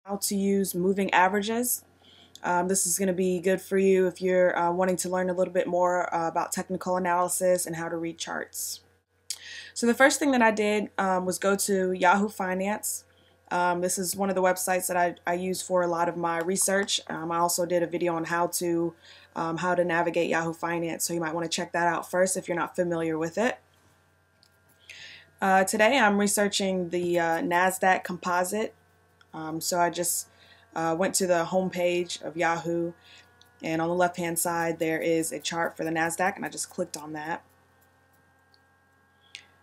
How to use moving averages. This is going to be good for you if you're wanting to learn a little bit more about technical analysis and how to read charts. So the first thing that I did was go to Yahoo Finance. This is one of the websites that I use for a lot of my research. I also did a video on how to navigate Yahoo Finance, so you might want to check that out first if you're not familiar with it. Today I'm researching the NASDAQ Composite. So I just went to the home page of Yahoo, and on the left hand side there is a chart for the NASDAQ, and I just clicked on that.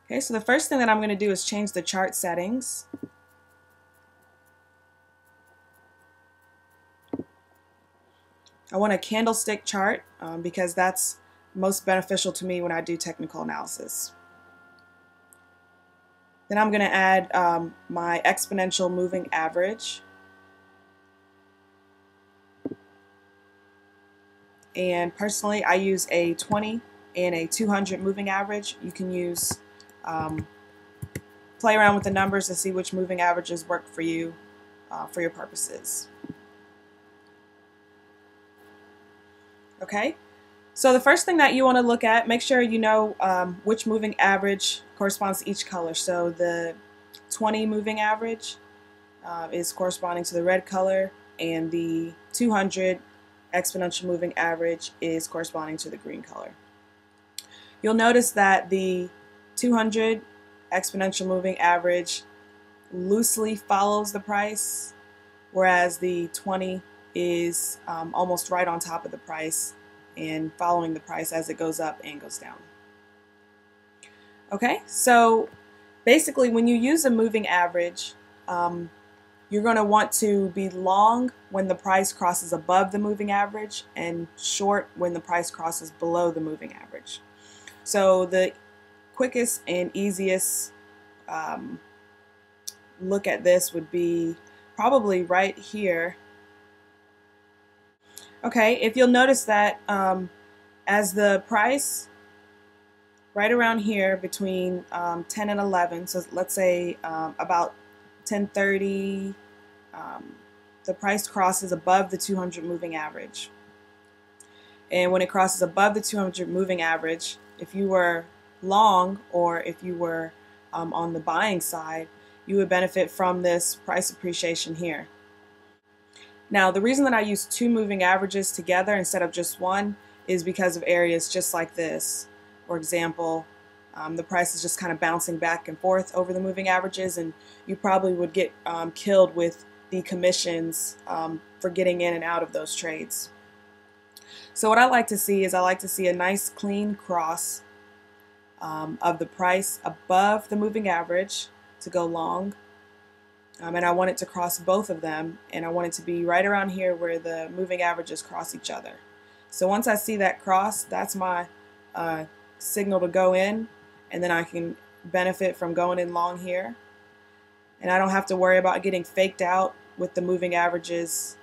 Okay, so the first thing that I'm going to do is change the chart settings. I want a candlestick chart because that's most beneficial to me when I do technical analysis. Then I'm going to add my exponential moving average. And personally, I use a 20 and a 200 moving average. You can use play around with the numbers to see which moving averages work for you for your purposes. Okay, so the first thing that you want to look at, make sure you know which moving average corresponds to each color. So the 20 moving average is corresponding to the red color, and the 200 exponential moving average is corresponding to the green color. You'll notice that the 200 exponential moving average loosely follows the price, whereas the 20 is almost right on top of the price and following the price as it goes up and goes down. Okay, so basically when you use a moving average, you're going to want to be long when the price crosses above the moving average and short when the price crosses below the moving average. So the quickest and easiest look at this would be probably right here. Okay, if you'll notice that as the price right around here between 10 and 11, so let's say about 10:30, the price crosses above the 200 moving average. And when it crosses above the 200 moving average, if you were long or if you were on the buying side, you would benefit from this price appreciation here. Now, the reason that I use two moving averages together instead of just one is because of areas just like this. For example, the price is just kind of bouncing back and forth over the moving averages, and you probably would get killed with the commissions for getting in and out of those trades. So what I like to see is I like to see a nice clean cross of the price above the moving average to go long. And I want it to cross both of them, and I want it to be right around here where the moving averages cross each other. So once I see that cross, that's my signal to go in, and then I can benefit from going in long here. And I don't have to worry about getting faked out with the moving averages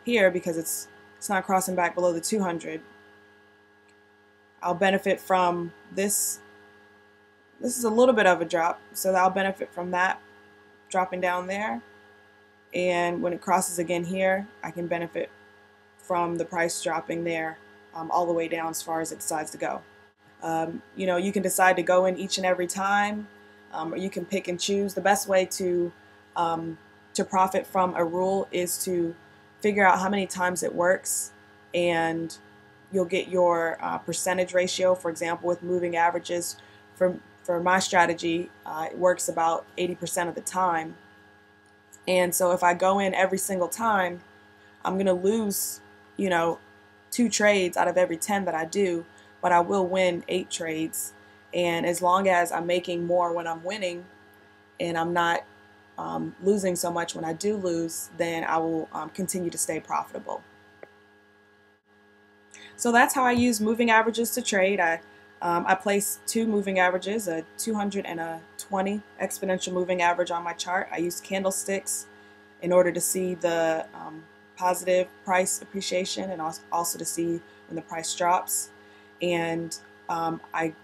here because it's not crossing back below the 200. I'll benefit from this. This is a little bit of a drop, so I'll benefit from that dropping down there, and when it crosses again here, I can benefit from the price dropping there all the way down as far as it decides to go. You know, you can decide to go in each and every time, or you can pick and choose. The best way to profit from a rule is to figure out how many times it works, and you'll get your percentage ratio. For example, with moving averages, for my strategy, it works about 80% of the time. And so if I go in every single time, I'm going to lose, you know, 2 trades out of every 10 that I do, but I will win 8 trades. And as long as I'm making more when I'm winning and I'm not losing so much when I do lose, then I will continue to stay profitable. So that's how I use moving averages to trade. I place 2 moving averages, a 200 and a 20 exponential moving average on my chart. I use candlesticks in order to see the positive price appreciation and also to see when the price drops. And I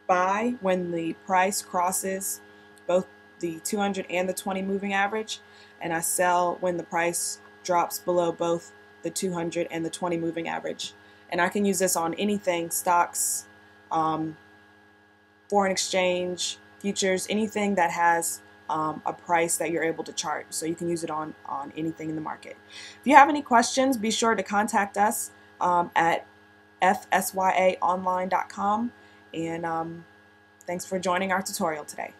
buy when the price crosses both the 200 and the 20 moving average, and I sell when the price drops below both the 200 and the 20 moving average. And I can use this on anything, stocks, foreign exchange, futures, anything that has a price that you're able to chart. So you can use it on anything in the market. If you have any questions, be sure to contact us at fsyaonline.com. And thanks for joining our tutorial today.